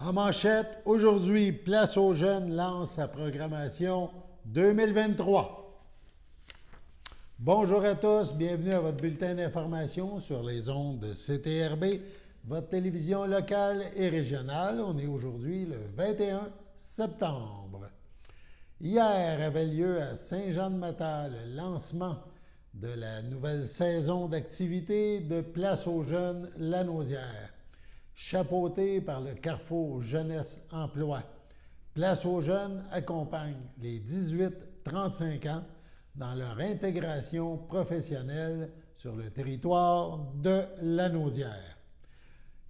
En manchette, aujourd'hui, Place aux Jeunes lance sa programmation 2023. Bonjour à tous, bienvenue à votre bulletin d'information sur les ondes de CTRB, votre télévision locale et régionale. On est aujourd'hui le 21 septembre. Hier avait lieu à Saint-Jean-de-Matha le lancement de la nouvelle saison d'activités de Place aux Jeunes Lanaudière, chapeauté par le Carrefour Jeunesse Emploi. Place aux Jeunes accompagne les 18-35 ans dans leur intégration professionnelle sur le territoire de Lanaudière.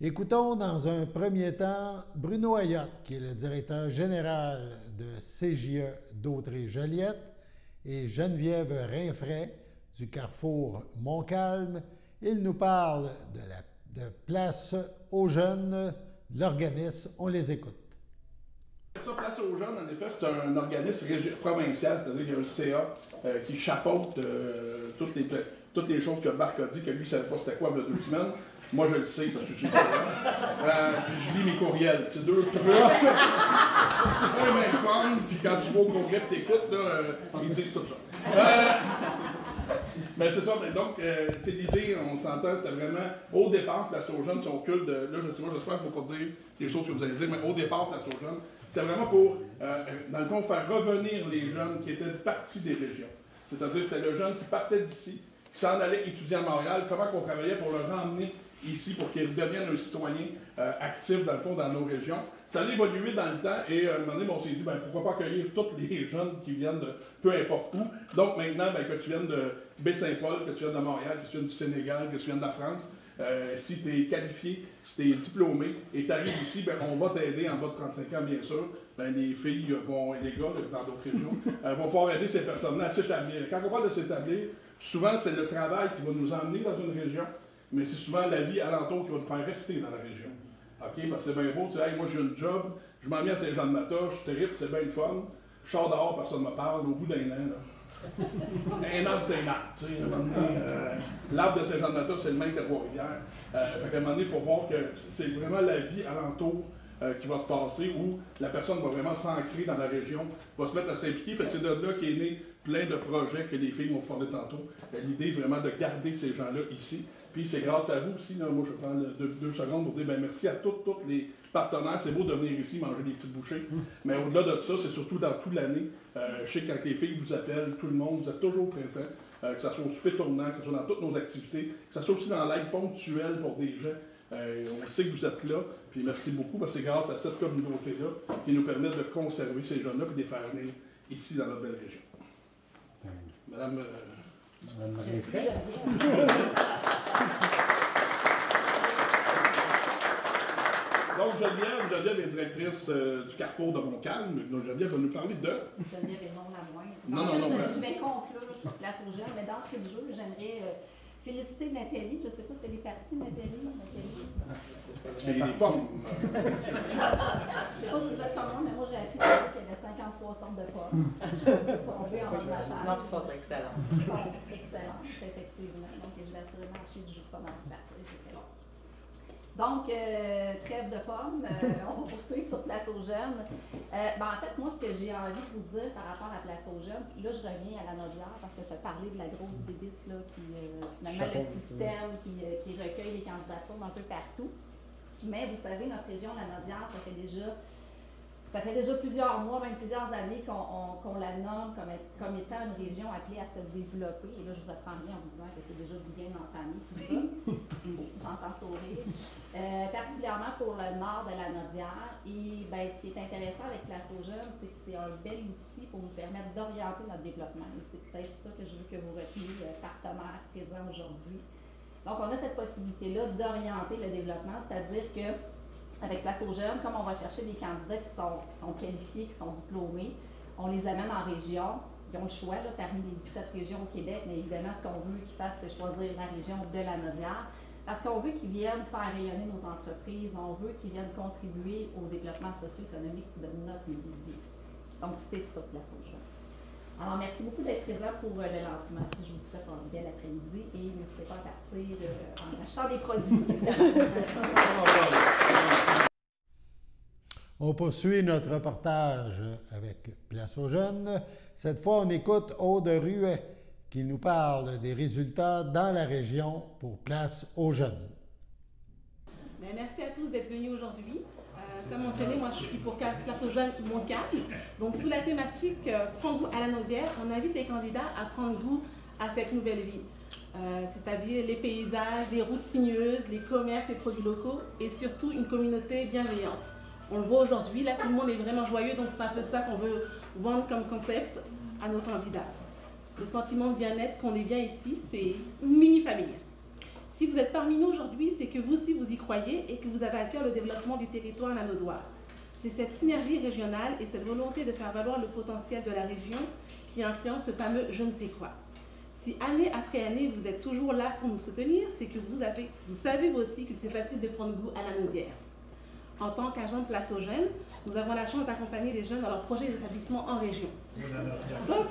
Écoutons dans un premier temps Bruno Ayotte, qui est le directeur général de CJE d'Autrey-Joliette, et Geneviève Rinfray du Carrefour Montcalm. Ils nous parlent de Place aux Jeunes, l'organisme. On les écoute. Ça, Place aux Jeunes, en effet, c'est un organisme provincial, c'est-à-dire qu'il y a un CA qui chapeaute toutes les choses que Marc a dit, que lui ne savait pas c'était quoi il y a 2 semaines. Moi, je le sais, parce que je suis le CA. Je lis mes courriels. C'est 2 trucs. C'est vraiment fun. Puis quand tu vas au congrès et t'écoutes, ils disent tout ça. Mais c'est ça, mais donc, l'idée, on s'entend, c'était vraiment, au départ, Place aux Jeunes, son culte de, là, je sais pas, j'espère qu'il ne faut pas dire les choses que vous allez dire, mais au départ, Place aux Jeunes, c'était vraiment pour, dans le fond, faire revenir les jeunes qui étaient partis des régions. C'est-à-dire, c'était le jeune qui partait d'ici, qui s'en allait étudier à Montréal, comment on travaillait pour le ramener ici, pour qu'il devienne un citoyen actif, dans le fond, dans nos régions. Ça a évolué dans le temps et à un moment donné, on s'est dit, ben, pourquoi pas accueillir tous les jeunes qui viennent de peu importe où. Donc maintenant, ben, que tu viennes de Baie-Saint-Paul, que tu viennes de Montréal, que tu viennes du Sénégal, que tu viennes de la France, si tu es qualifié, si tu es diplômé et tu arrives ici, ben, on va t'aider en bas de 35 ans, bien sûr. Ben, les filles vont, et les gars dans d'autres régions, vont pouvoir aider ces personnes-là à s'établir. Quand on parle de s'établir, souvent c'est le travail qui va nous emmener dans une région, mais c'est souvent la vie alentour qui va nous faire rester dans la région. OK? Parce que c'est bien beau, tu sais, hey, moi j'ai une job, je m'en viens à Saint-Jean-de-Matha, je suis terrible, c'est bien le fun. Je sors dehors, personne ne me parle, au bout d'un an, là. Un arbre, c'est un arbre, tu sais, à un moment donné, l'arbre de Saint-Jean-de-Matha, c'est le même que Trois-Rivières. Fait qu'à un moment donné, il faut voir que c'est vraiment la vie alentour qui va se passer, où la personne va vraiment s'ancrer dans la région, va se mettre à s'impliquer. Fait que c'est de là qu'est né plein de projets que les filles m'ont fondé tantôt. L'idée vraiment de garder ces gens-là ici. Puis c'est grâce à vous aussi, là, moi je prends 2 secondes pour dire ben, merci à tous les partenaires. C'est beau de venir ici manger des petites bouchées, mais au-delà de ça, c'est surtout dans toute l'année. Je sais que quand les filles vous appellent, tout le monde, vous êtes toujours présents, que ce soit au souper tournant, que ce soit dans toutes nos activités, que ce soit aussi dans l'aide ponctuelle pour des gens. On sait que vous êtes là, puis merci beaucoup, parce que c'est grâce à cette communauté-là qui nous permet de conserver ces jeunes-là et de les faire venir ici dans notre belle région. Madame Rinfray. Donc, Geneviève est directrice du Carrefour de Montcalm. Geneviève va nous parler de... Geneviève est non la moindre. Non. Je vais conclure sur Place aux Jeunes, mais d'entrée de jeu, j'aimerais féliciter Nathalie. Je ne sais pas si elle est partie, Nathalie. Tu fais des pommes. Je ne sais pas si vous êtes comme moi, mais moi, j'ai appris qu'il y avait 53 sortes de pommes. Je suis tombée en bas de ma chaise. Non, puis ils sont excellents. Ils sont excellents, effectivement. Donc, je vais assurément acheter du jus de pomme avant de partir. C'est très bon. Donc, trêve de pommes, on va poursuivre sur Place aux Jeunes. En fait, moi, ce que j'ai envie de vous dire par rapport à Place aux Jeunes, là, je reviens à la Naudière parce que tu as parlé de la grosse débite, là, qui, finalement, le système qui recueille les candidatures d'un peu partout. Mais vous savez, notre région, la Naudière, ça fait déjà plusieurs mois, même plusieurs années qu'on la nomme comme étant une région appelée à se développer. Et là, je vous apprends rien en vous disant que c'est déjà bien entamé, tout ça. J'entends sourire. Particulièrement pour le nord de la Naudière. Et ben, ce qui est intéressant avec Place aux Jeunes, c'est que c'est un bel outil pour nous permettre d'orienter notre développement. Et c'est peut-être ça que je veux que vous reteniez, partenaires présents aujourd'hui. Donc, on a cette possibilité-là d'orienter le développement, c'est-à-dire que avec Place aux Jeunes, comme on va chercher des candidats qui sont qualifiés, qui sont diplômés, on les amène en région. Ils ont le choix là, parmi les 17 régions au Québec, mais évidemment, ce qu'on veut qu'ils fassent, c'est choisir la région de la Naudière. Parce qu'on veut qu'ils viennent faire rayonner nos entreprises, on veut qu'ils viennent contribuer au développement socio-économique de notre milieu de vie. Donc, c'est ça, Place aux Jeunes. Alors, merci beaucoup d'être présent pour le lancement. Puis je vous souhaite un bel après-midi et n'hésitez pas à partir en achetant des produits, évidemment. On poursuit notre reportage avec Place aux jeunes. Cette fois, on écoute Aude Ruet qui nous parle des résultats dans la région pour Place aux jeunes. Merci à tous d'être venus aujourd'hui. Comme mentionné, moi je suis pour Place aux jeunes Montcalm. Donc sous la thématique Prends goût à la Naudière, on invite les candidats à prendre goût à cette nouvelle vie. C'est-à-dire les paysages, les routes sinueuses, les commerces et produits locaux et surtout une communauté bienveillante. On le voit aujourd'hui, là tout le monde est vraiment joyeux, donc c'est un peu ça qu'on veut vendre comme concept à nos candidats. Le sentiment de bien-être qu'on est bien ici, c'est une mini-famille. Si vous êtes parmi nous aujourd'hui, c'est que vous aussi vous y croyez et que vous avez à cœur le développement du territoire lanaudois. C'est cette synergie régionale et cette volonté de faire valoir le potentiel de la région qui influence ce fameux je ne sais quoi. Si année après année vous êtes toujours là pour nous soutenir, c'est que vous savez vous aussi que c'est facile de prendre goût à la Naudière. En tant qu'agent de Place aux jeunes, nous avons la chance d'accompagner les jeunes dans leurs projets d'établissement en région. Donc,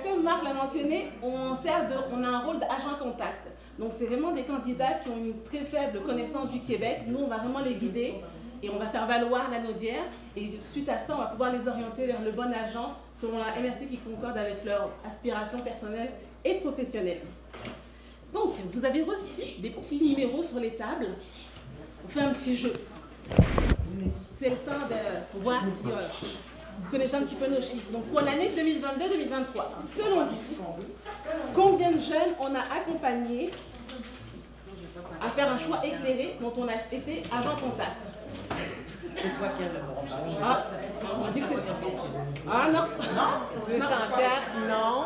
comme Marc l'a mentionné, on a un rôle d'agent contact. Donc, c'est vraiment des candidats qui ont une très faible connaissance du Québec. Nous, on va vraiment les guider et on va faire valoir la Naudière. Et suite à ça, on va pouvoir les orienter vers le bon agent selon la MRC qui concorde avec leurs aspirations personnelles et professionnelles. Donc, vous avez reçu des petits numéros sur les tables. On fait un petit jeu. C'est le temps de voir si vous connaissez un petit peu nos chiffres. Donc pour l'année 2022-2023, selon vous, combien de jeunes on a accompagnés à faire un choix éclairé dont on a été agent contact? C'est toi qui as le bon. Ah, on dit que c'est... Ah non. Non. 204, non.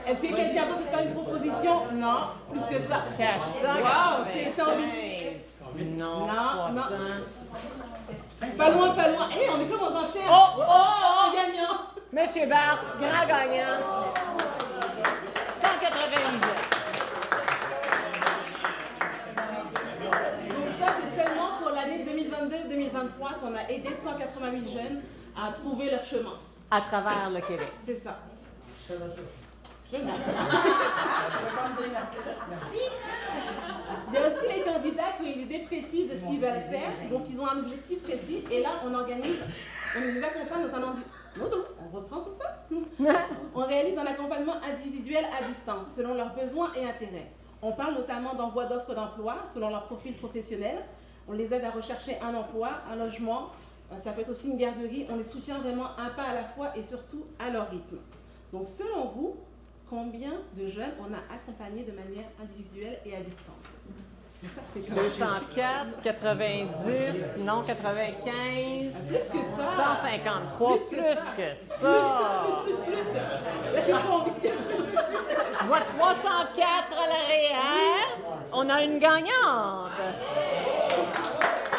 Est-ce que quelqu'un d'autre peut faire une proposition? Non. Plus que ça. 400. Wow, c'est ambitieux. Non. Non, 300. Pas loin, pas loin. Hé, on est comme aux enchères. Oh! Gagnant. Monsieur Barthes, grand gagnant. 198. Donc ça, c'est seulement pour l'année 2022-2023 qu'on a aidé 188 jeunes à trouver leur chemin. À travers le Québec. C'est ça. Il y a aussi les candidats qui ont une idée précise de ce qu'ils veulent faire, donc ils ont un objectif précis, et là on les accompagne notamment on reprend tout ça. On réalise un accompagnement individuel à distance, selon leurs besoins et intérêts. On parle notamment d'envoi d'offres d'emploi, selon leur profil professionnel. On les aide à rechercher un emploi, un logement, ça peut être aussi une garderie. On les soutient vraiment un pas à la fois et surtout à leur rythme. Donc selon vous, combien de jeunes on a accompagnés de manière individuelle et à distance? 204, 90, non 95, plus que ça. 153, plus que ça. Plus. C'est trop ambitieux. Je vois 304 à l'arrière. On a une gagnante.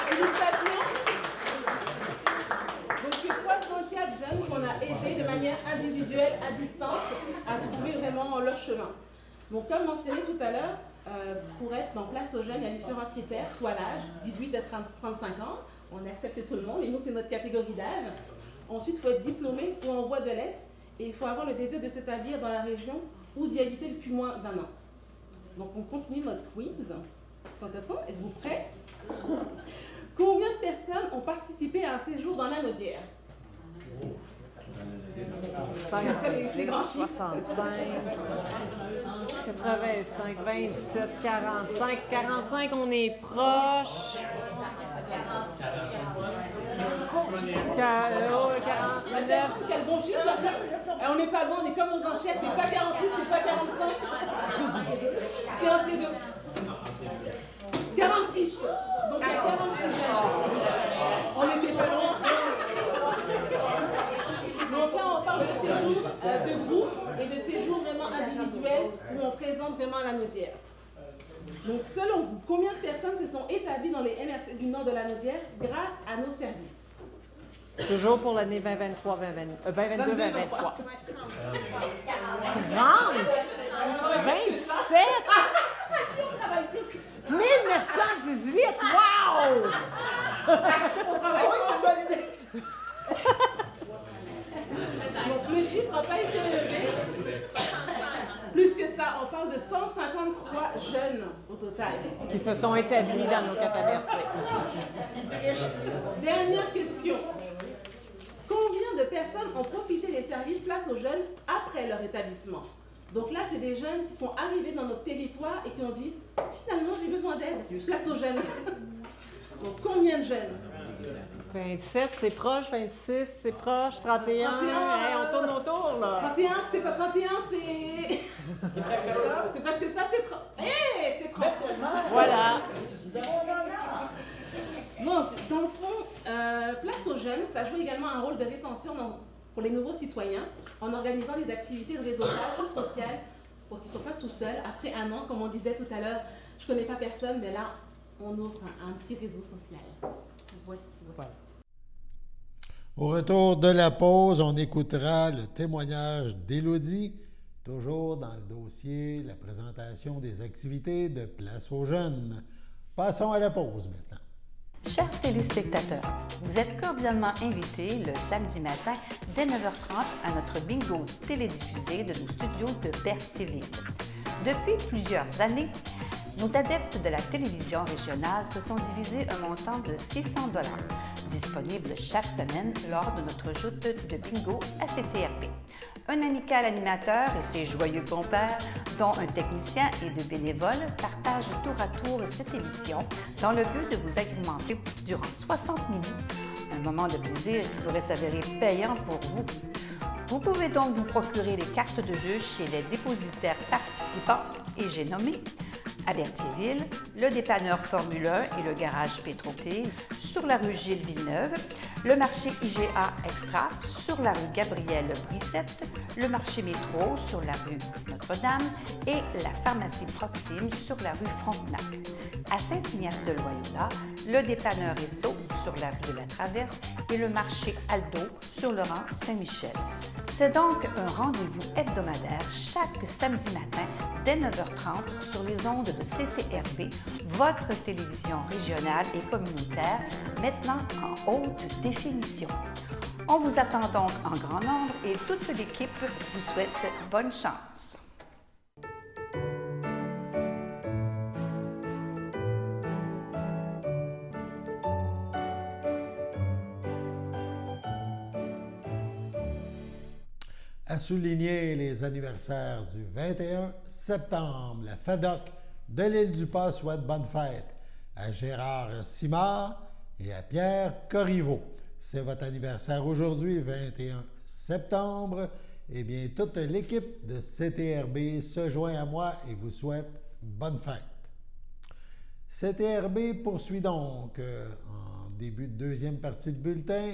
Félicitations. Donc c'est 304 jeunes qu'on a aidés de manière individuelle à distance à trouver vraiment leur chemin. Donc comme mentionné tout à l'heure, pour être dans Place aux jeunes, il y a différents critères, soit l'âge, 18 à 35 ans, on accepte tout le monde, et nous c'est notre catégorie d'âge. Ensuite, il faut être diplômé ou en voie de l'être, et il faut avoir le désir de s'établir dans la région ou d'y habiter depuis moins d'1 an. Donc on continue notre quiz. Attends, êtes-vous prêts? Combien de personnes ont participé à un séjour dans la Naudière? 65, 85, 27, 45, 45, on est proche. 49. Quel bon chiffre là. On n'est pas loin, on est comme aux enchères, c'est pas 48, c'est pas 45. C'est entre les deux. 46. Donc il y a 46 jeunes. On était pas loin. Donc là, on parle de séjours de groupe et de séjours vraiment individuels où on présente vraiment la Naudière. Donc selon vous, combien de personnes se sont établies dans les MRC du nord de la Naudière grâce à nos services? Toujours pour l'année 2023, 2022, 2023. 30, 27, 1918, wow! On travaille sur une bonne idée. Donc le chiffre n'a pas été élevé. Plus Plus que ça, on parle de 153 jeunes au total. Qui se sont établis dans nos cataversés. Dernière question. Combien de personnes ont profité des services Place aux jeunes après leur établissement? Donc là, c'est des jeunes qui sont arrivés dans notre territoire et qui ont dit « Finalement, j'ai besoin d'aide, Place aux jeunes ». Donc combien de jeunes? 27, c'est proche. 26, c'est proche. 31, 31, hey, on tourne autour, là. 31, c'est pas 31, c'est... C'est presque ça. C'est presque ça, c'est 30. Hey, c'est 30. Voilà. Nous avons un gagnant. Donc, dans le fond, Place aux jeunes, ça joue également un rôle de rétention pour les nouveaux citoyens en organisant des activités de réseautage social pour qu'ils ne soient pas tout seuls. Après un an, comme on disait tout à l'heure, je ne connais pas personne, mais là, on ouvre un petit réseau social. Voici. Voilà. Au retour de la pause, on écoutera le témoignage d'Élodie, toujours dans le dossier, la présentation des activités de Place aux jeunes. Passons à la pause maintenant. Chers téléspectateurs, vous êtes cordialement invités le samedi matin dès 9h30 à notre bingo télédiffusé de nos studios de Berthierville. Depuis plusieurs années, nos adeptes de la télévision régionale se sont divisés un montant de 600 $, disponible chaque semaine lors de notre joute de bingo à CTRB. Un amical animateur et ses joyeux compères, dont un technicien et deux bénévoles, partagent tour à tour cette émission dans le but de vous agrémenter durant 60 minutes. Un moment de plaisir qui pourrait s'avérer payant pour vous. Vous pouvez donc vous procurer les cartes de jeu chez les dépositaires participants et j'ai nommé à Berthierville, le dépanneur Formule 1 et le garage Pétroté, sur la rue Gilles Villeneuve, le marché IGA Extra sur la rue Gabrielle Brissette, le marché Métro sur la rue Notre-Dame et la pharmacie Proxime sur la rue Frontenac. À Saint-Ignace-de-Loyola, le dépanneur Esso sur la rue de la Traverse et le marché Aldo sur le rang Saint-Michel. C'est donc un rendez-vous hebdomadaire chaque samedi matin dès 9h30 sur les ondes de CTRB, votre télévision régionale et communautaire, maintenant en haute définition. On vous attend donc en grand nombre et toute l'équipe vous souhaite bonne chance. À souligner les anniversaires du 21 septembre, la FADOC de l'Île-du-Pas souhaite bonne fête à Gérard Simard et à Pierre Corriveau. C'est votre anniversaire aujourd'hui, 21 septembre. Eh bien, toute l'équipe de CTRB se joint à moi et vous souhaite bonne fête. CTRB poursuit donc en début de deuxième partie de bulletin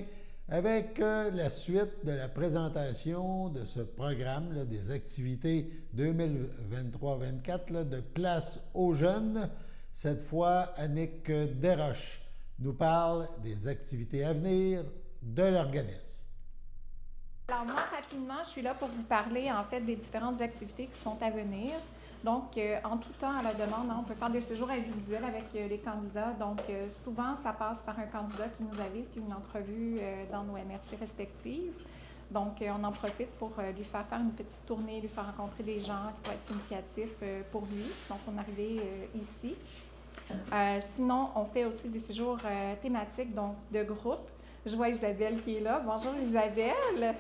avec la suite de la présentation de ce programme là, des activités 2023-24 de Place aux jeunes. Cette fois, Annick Desroches nous parle des activités à venir de l'organisme. Alors moi, rapidement, je suis là pour vous parler en fait des différentes activités qui sont à venir. Donc, en tout temps, à la demande, on peut faire des séjours individuels avec les candidats. Donc, souvent, ça passe par un candidat qui nous avise qu'il y a une entrevue dans nos MRC respectives. Donc, on en profite pour lui faire une petite tournée, lui faire rencontrer des gens qui pourraient être significatifs pour lui dans son arrivée ici. Sinon, on fait aussi des séjours thématiques, donc de groupe. Je vois Isabelle qui est là. Bonjour Isabelle!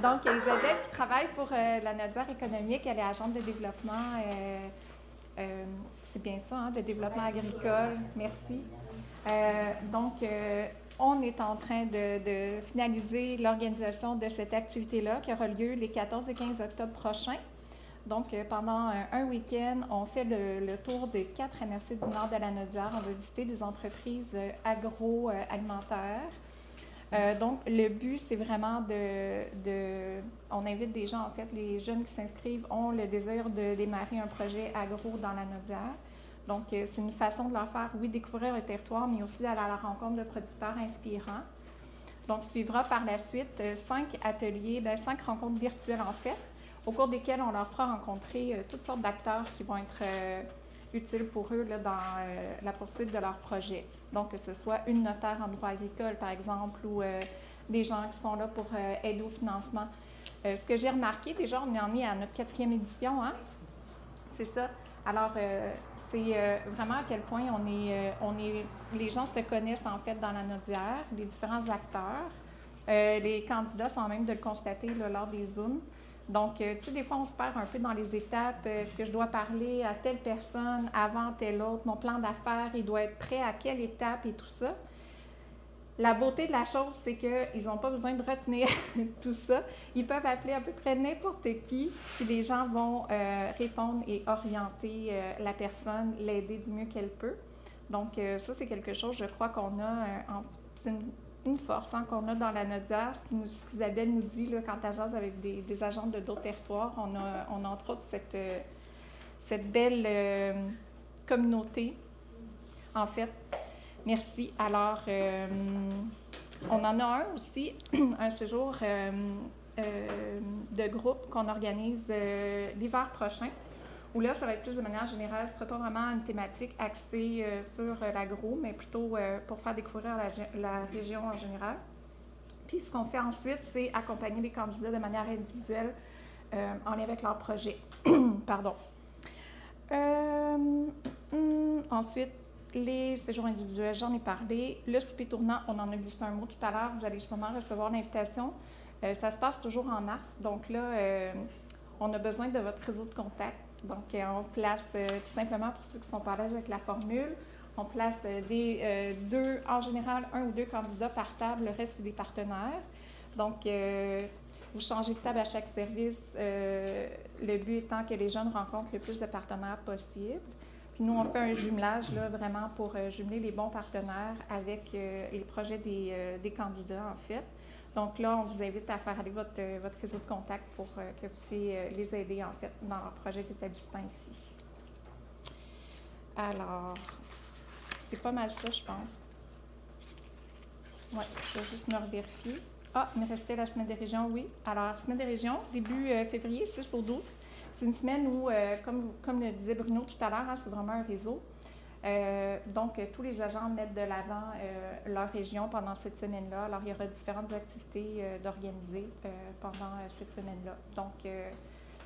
Donc, Isabelle qui travaille pour la Nodière économique, elle est agente de développement, c'est bien ça, hein, de développement agricole. Merci. On est en train de finaliser l'organisation de cette activité-là qui aura lieu les 14 et 15 octobre prochains. Donc, pendant un week-end, on fait le tour des 4 MRC du nord de la Nodière. On va visiter des entreprises agroalimentaires. Donc, le but, c'est vraiment on invite des gens, en fait, les jeunes qui s'inscrivent ont le désir de démarrer un projet agro dans la Nodière. Donc, c'est une façon de leur faire, oui, découvrir le territoire, mais aussi d'aller à la rencontre de producteurs inspirants. Donc, suivra par la suite 5 ateliers, 5 rencontres virtuelles, en fait, au cours desquelles on leur fera rencontrer toutes sortes d'acteurs qui vont être utiles pour eux là, dans la poursuite de leur projet. Donc, que ce soit une notaire en droit agricole, par exemple, ou des gens qui sont là pour aider au financement. Ce que j'ai remarqué, déjà, on en est à notre 4e édition, hein? C'est ça. Alors, c'est vraiment à quel point les gens se connaissent en fait dans la Naudière, les différents acteurs. Les candidats sont même de le constater là, lors des Zooms. Donc, tu sais, des fois, on se perd un peu dans les étapes. Est-ce que je dois parler à telle personne avant telle autre? Mon plan d'affaires, il doit être prêt à quelle étape et tout ça? La beauté de la chose, c'est qu'ils n'ont pas besoin de retenir tout ça. Ils peuvent appeler à peu près n'importe qui, puis les gens vont répondre et orienter la personne, l'aider du mieux qu'elle peut. Donc, ça, c'est quelque chose, je crois qu'on a, c'est une force qu'on a dans la Naudière. Ce qu'Isabelle nous dit là, quand elle jase avec des agents de d'autres territoires, on a entre autres cette belle communauté, en fait. Merci. Alors, on en a un aussi, un séjour de groupe qu'on organise l'hiver prochain, où là, ça va être plus de manière générale. Ce ne sera pas vraiment une thématique axée sur l'agro, mais plutôt pour faire découvrir la région en général. Puis, ce qu'on fait ensuite, c'est accompagner les candidats de manière individuelle en lien avec leur projet. Pardon. Ensuite, les séjours individuels, j'en ai parlé. Le souper tournant, on en a glissé un mot tout à l'heure. Vous allez justement recevoir l'invitation. Ça se passe toujours en mars. Donc là, on a besoin de votre réseau de contacts. Donc, on place tout simplement, pour ceux qui sont pas à l'aise avec la formule, on place en général, 1 ou 2 candidats par table. Le reste, c'est des partenaires. Donc, vous changez de table à chaque service. Le but étant que les jeunes rencontrent le plus de partenaires possible. Puis nous, on fait un jumelage là, vraiment pour jumeler les bons partenaires avec les projets des candidats, en fait. Donc là, on vous invite à faire aller votre réseau de contact pour que vous puissiez les aider, en fait, dans leur projet d'établissement ici. Alors, c'est pas mal ça, je pense. Oui, je vais juste me revérifier. Ah, il me restait la semaine des régions, oui. Alors, semaine des régions, début février, 6 au 12. C'est une semaine où, comme le disait Bruno tout à l'heure, c'est vraiment un réseau. Donc, tous les agents mettent de l'avant leur région pendant cette semaine-là. Alors, il y aura différentes activités d'organiser pendant cette semaine-là. Donc,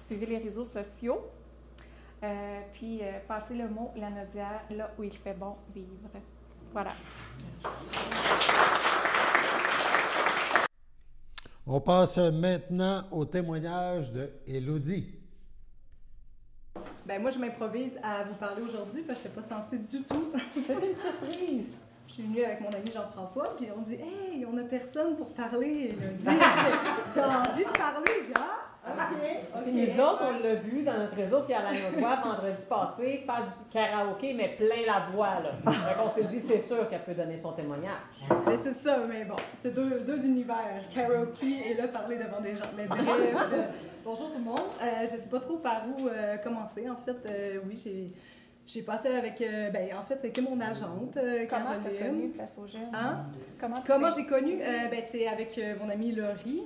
suivez les réseaux sociaux, puis passez le mot la Naudière là où il fait bon vivre. Voilà. On passe maintenant au témoignage de Élodie. Ben moi, je m'improvise à vous parler aujourd'hui parce que je n'étais pas censée du tout. C'était une surprise. Je suis venue avec mon ami Jean-François, puis on dit « Hey, on n'a personne pour parler. » Il a dit « T'as envie de parler, Jean? OK. Puis nous autres, on l'a vu dans notre réseau Pierre Lanaudois vendredi passé, faire du karaoké, mais plein la voix. Là. Donc on s'est dit, c'est sûr qu'elle peut donner son témoignage. Ben, c'est ça, mais bon, c'est deux univers, karaoké et là, parler devant des gens. Mais bref, bonjour tout le monde. Je ne sais pas trop par où commencer. En fait, oui, j'ai passé avec, en fait, c'était mon agente, Caroline. Comment tu as connu Place aux Jeunes? Hein? Comment j'ai connu? C'est avec mon amie Laurie.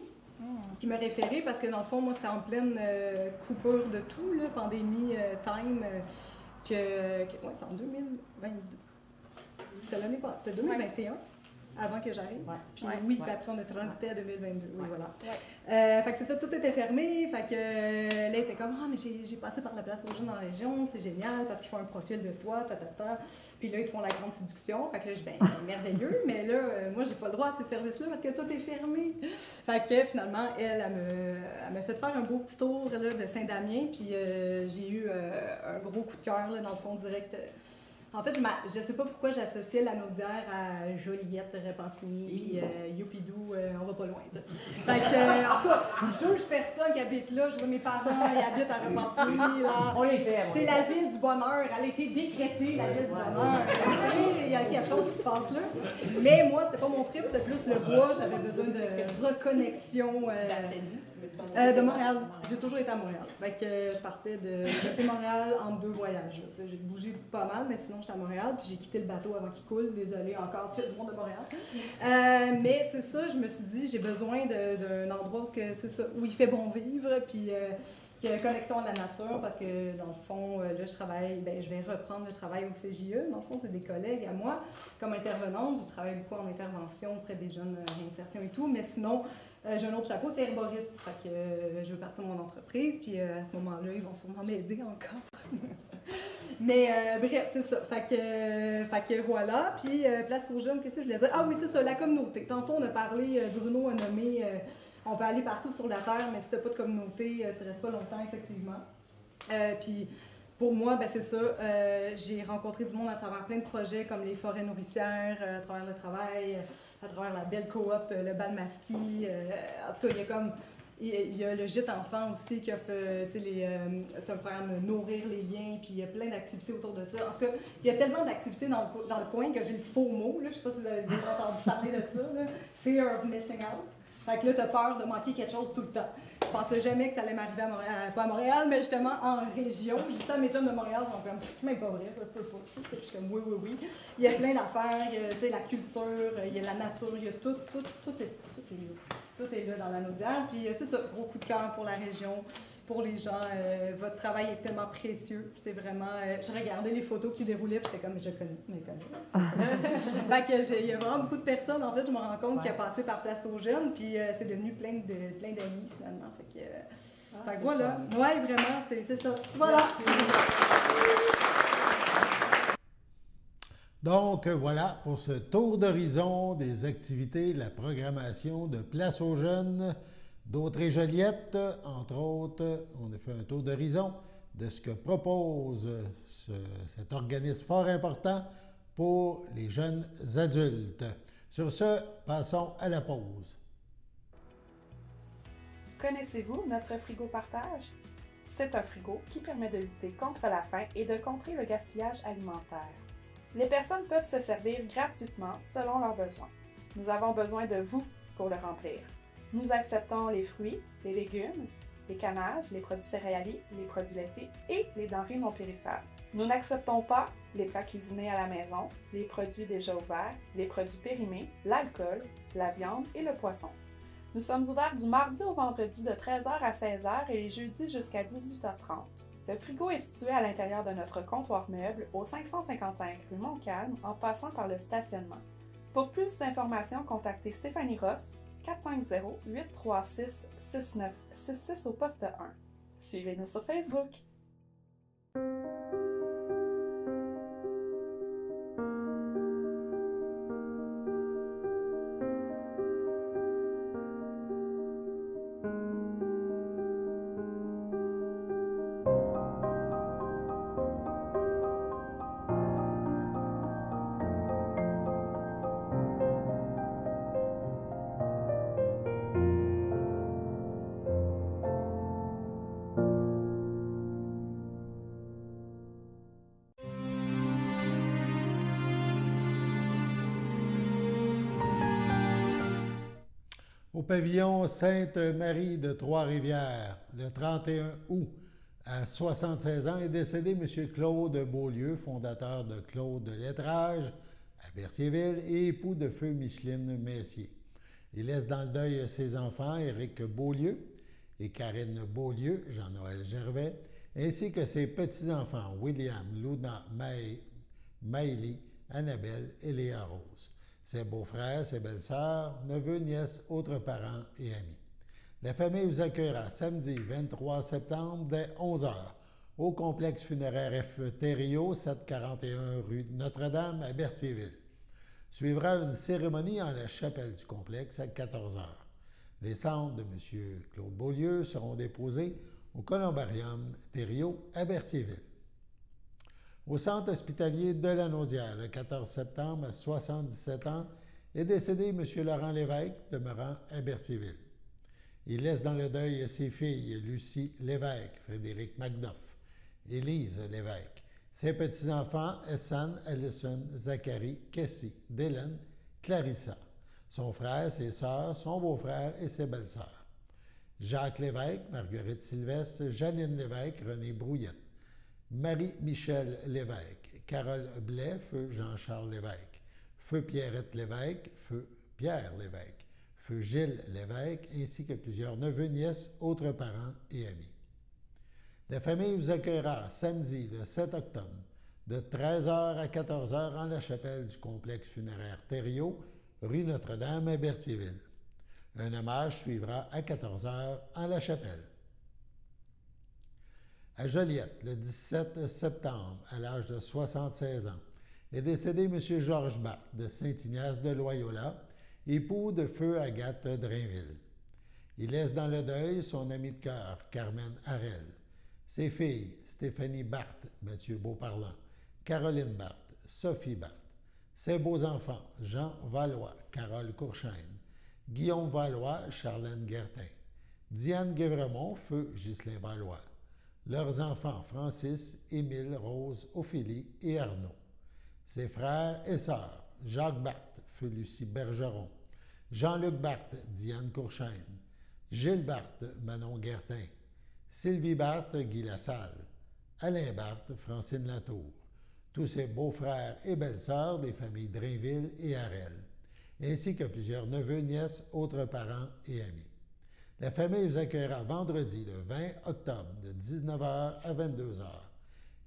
Qui m'a référé parce que dans le fond, moi, c'est en pleine coupure de tout, là, pandémie, time, ouais, c'est en 2022. C'était l'année passée, c'était 2021, avant que j'arrive. Ouais. Puis ouais, oui, ouais. puis après, on a transité à 2022. Oui, voilà. Ouais. Fait que c'est ça, tout était fermé. Fait que là, elle était comme, ah, mais j'ai passé par la Place aux Jeunes dans la région, c'est génial parce qu'ils font un profil de toi, Puis là, ils te font la grande séduction. Fait que là, je dis, ben, merveilleux, mais là, moi, j'ai pas le droit à ces services-là parce que tout est fermé. Fait que finalement, elle m'a fait faire un beau petit tour là, de Saint-Damien. Puis j'ai eu un gros coup de cœur, là, dans le fond, direct. En fait, je ne sais pas pourquoi j'associais la Naudière à Joliette, Repentigny, puis Youpidou, on va pas loin. Fait que, en tout cas, je juge personne qui habite là. Je veux mes parents, ils habitent à Repentigny. Là. On les fait. C'est la ville du bonheur. Elle a été décrétée, la ville du bonheur. Il y a quelque chose qui se passe là. Mais moi, c'était pas mon trip, c'était plus le bois. J'avais besoin de reconnexion. De Montréal. J'ai toujours été à Montréal. Fait que je partais de Montréal en 2 voyages. J'ai bougé pas mal, mais sinon j'étais à Montréal. Puis j'ai quitté le bateau avant qu'il coule. Désolée encore, tu fais du monde de Montréal. Mais c'est ça, je me suis dit, j'ai besoin d'un endroit où il fait bon vivre. Puis qui a une connexion à la nature. Parce que dans le fond, là, je travaille, je vais reprendre le travail au CJE. Dans le fond, c'est des collègues à moi. Comme intervenante, je travaille beaucoup en intervention auprès des jeunes réinsertion et tout. Mais sinon, J'ai un autre chapeau, c'est herboriste. Fait que je veux partir mon entreprise, puis à ce moment-là, ils vont sûrement m'aider encore. Mais bref, c'est ça. Fait que voilà. Puis place aux jeunes, qu'est-ce que je voulais dire? Ah oui, c'est ça, la communauté. Tantôt, on a parlé, Bruno a nommé, on peut aller partout sur la Terre, mais si tu n'as pas de communauté, tu ne restes pas longtemps, effectivement. Puis pour moi, ben c'est ça. J'ai rencontré du monde à travers plein de projets comme les forêts nourricières, à travers le travail, à travers la belle coop, le bal masquis. En tout cas, il y a le gîte enfant aussi qui offre, c'est un programme Nourrir les liens, puis il y a plein d'activités autour de ça. En tout cas, il y a tellement d'activités dans le coin que j'ai le faux mot, là, je ne sais pas si vous avez déjà entendu parler de ça, là, Fear of missing out. Fait que là, tu as peur de manquer quelque chose tout le temps. Je pensais jamais que ça allait m'arriver à Montréal, pas à Montréal, mais justement en région. Je dis ça à mes chums de Montréal, ils sont comme, c'est même pas vrai, ça se peut pas. Puis je suis comme, oui. Il y a plein d'affaires, il y a la culture, il y a la nature, il y a tout est là dans la Naudière. Puis c'est ça, gros coup de cœur pour la région, pour les gens. Votre travail est tellement précieux. C'est vraiment... je regardais les photos qui déroulaient, puis j'étais comme, je connais. Fait que il y a vraiment beaucoup de personnes, en fait, je me rends compte, qui a passé par Place aux Jeunes, puis c'est devenu plein d'amis, finalement. Fait que voilà. Ouais, vraiment, c'est ça. Voilà. Donc, voilà pour ce tour d'horizon des activités, de la programmation de Place aux Jeunes d'Autrey-Joliette. Entre autres, on a fait un tour d'horizon de ce que propose cet organisme fort important pour les jeunes adultes. Sur ce, passons à la pause. Connaissez-vous notre frigo partage? C'est un frigo qui permet de lutter contre la faim et de contrer le gaspillage alimentaire. Les personnes peuvent se servir gratuitement selon leurs besoins. Nous avons besoin de vous pour le remplir. Nous acceptons les fruits, les légumes, les cannages, les produits céréaliers, les produits laitiers et les denrées non périssables. Nous n'acceptons pas les plats cuisinés à la maison, les produits déjà ouverts, les produits périmés, l'alcool, la viande et le poisson. Nous sommes ouverts du mardi au vendredi de 13h à 16h et les jeudis jusqu'à 18h30. Le frigo est situé à l'intérieur de notre comptoir meuble au 555 rue Montcalm en passant par le stationnement. Pour plus d'informations, contactez Stéphanie Ross, 450-836-6966 au poste 1. Suivez-nous sur Facebook. Au pavillon Sainte-Marie de Trois-Rivières, le 31 août, à 76 ans, est décédé M. Claude Beaulieu, fondateur de Claude Lettrage à Berthierville et époux de feu Micheline Messier. Il laisse dans le deuil ses enfants, Éric Beaulieu et Karine Beaulieu, Jean-Noël Gervais, ainsi que ses petits-enfants, William, Luna, Maëlie, Annabelle et Léa Rose. Ses beaux-frères, ses belles-sœurs, neveux, nièces, autres parents et amis. La famille vous accueillera samedi 23 septembre dès 11h au complexe funéraire F. Thériault, 741 rue Notre-Dame à Berthierville. Suivra une cérémonie en la chapelle du complexe à 14h. Les cendres de M. Claude Beaulieu seront déposées au Columbarium Thériault à Berthierville. Au centre hospitalier de la Naudière, le 14 septembre, à 77 ans, est décédé M. Laurent Lévesque, demeurant à Berthierville. Il laisse dans le deuil ses filles Lucie Lévesque, Frédéric Macduff, Élise Lévesque, ses petits-enfants Essan, Allison, Zachary, Cassie, Dylan, Clarissa, son frère, ses sœurs, son beau-frère et ses belles-sœurs. Jacques Lévesque, Marguerite Sylvestre, Janine Lévesque, René Brouillette, Marie-Michel Lévesque, Carole Blais, feu Jean-Charles Lévesque, feu Pierrette Lévesque, feu Pierre Lévesque, feu Gilles Lévesque, ainsi que plusieurs neveux, nièces, autres parents et amis. La famille vous accueillera samedi, le 7 octobre, de 13h à 14h en la chapelle du complexe funéraire Thériault, rue Notre-Dame à Berthierville. Un hommage suivra à 14 h en La Chapelle. À Joliette, le 17 septembre, à l'âge de 76 ans, est décédé M. Georges Barthes de Saint-Ignace de Loyola, époux de feu Agathe Drainville. Il laisse dans le deuil son ami de cœur, Carmen Harel, ses filles, Stéphanie Barthes, Mathieu Beauparlant, Caroline Barthes, Sophie Barthes, ses beaux-enfants, Jean Valois, Carole Courchaine, Guillaume Valois, Charlène Guertin, Diane Guévremont, feu Ghislain Valois, leurs enfants Francis, Émile, Rose, Ophélie et Arnaud, ses frères et sœurs, Jacques Barthes, feu Lucie Bergeron, Jean-Luc Barthes, Diane Courchaine, Gilles Barthes, Manon Guertin, Sylvie Barthes, Guy Lassalle, Alain Barthes, Francine Latour, tous ses beaux-frères et belles-sœurs des familles Drainville et Harel, ainsi que plusieurs neveux, nièces, autres parents et amis. La famille vous accueillera vendredi le 20 octobre de 19 h à 22 h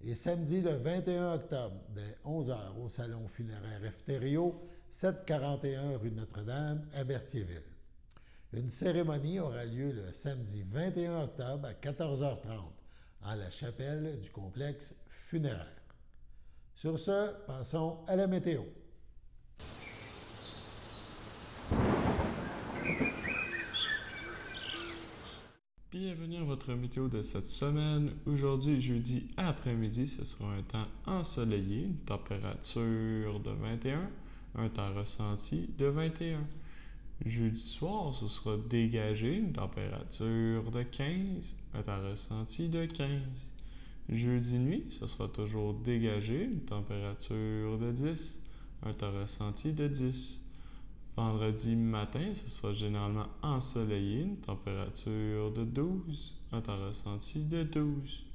et samedi le 21 octobre dès 11 h au salon funéraire Efterio, 741 rue Notre-Dame à Berthierville. Une cérémonie aura lieu le samedi 21 octobre à 14h30 en la chapelle du complexe funéraire. Sur ce, passons à la météo. Bienvenue à votre météo de cette semaine. Aujourd'hui, jeudi après-midi, ce sera un temps ensoleillé, une température de 21, un temps ressenti de 21. Jeudi soir, ce sera dégagé, une température de 15, un temps ressenti de 15. Jeudi nuit, ce sera toujours dégagé, une température de 10, un temps ressenti de 10. Vendredi matin, ce sera généralement ensoleillé, une température de 12, un temps ressenti de 12.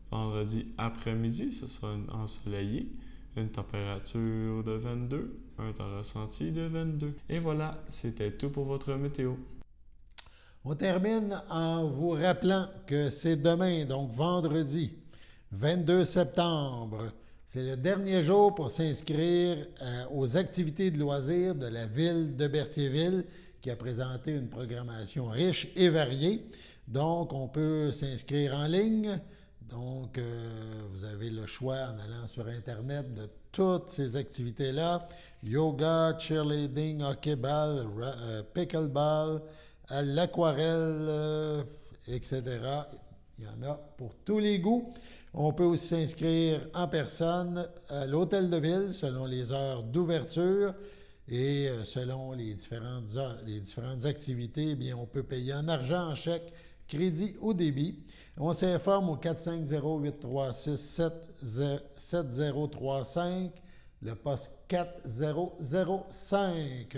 Vendredi après-midi, ce sera ensoleillé, une température de 22, un temps ressenti de 22. Et voilà, c'était tout pour votre météo. On termine en vous rappelant que c'est demain, donc vendredi, 22 septembre. C'est le dernier jour pour s'inscrire aux activités de loisirs de la ville de Berthierville qui a présenté une programmation riche et variée. Donc, on peut s'inscrire en ligne. Donc, vous avez le choix en allant sur Internet de toutes ces activités-là. Yoga, cheerleading, hockey-ball, pickleball, l'aquarelle, etc. Il y en a pour tous les goûts. On peut aussi s'inscrire en personne à l'hôtel de ville selon les heures d'ouverture et selon les différentes activités, eh bien, on peut payer en argent, en chèque, crédit ou débit. On s'informe au 450-836-7035, le poste 4005.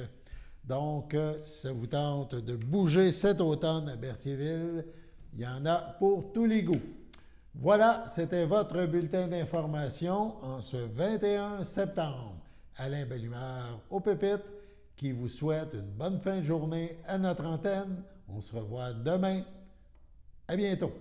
Donc, si ça vous tente de bouger cet automne à Berthierville, il y en a pour tous les goûts. Voilà, c'était votre bulletin d'information en ce 21 septembre. Alain Bellumeur au pupitre qui vous souhaite une bonne fin de journée à notre antenne. On se revoit demain. À bientôt.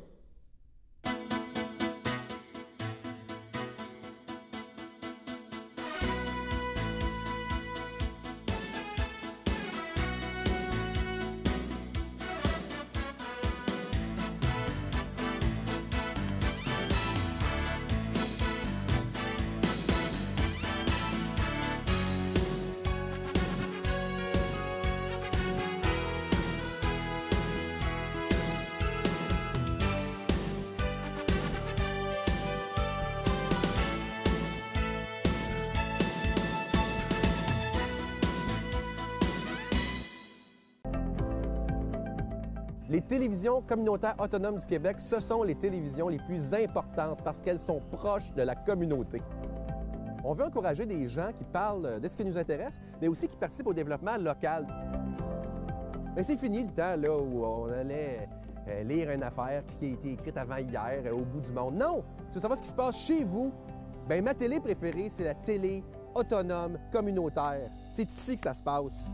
Les télévisions communautaires autonomes du Québec, ce sont les télévisions les plus importantes parce qu'elles sont proches de la communauté. On veut encourager des gens qui parlent de ce qui nous intéresse, mais aussi qui participent au développement local. Mais c'est fini le temps là, où on allait lire une affaire qui a été écrite avant hier au bout du monde. Non! Tu veux savoir ce qui se passe chez vous? Bien, ma télé préférée, c'est la télé autonome communautaire. C'est ici que ça se passe.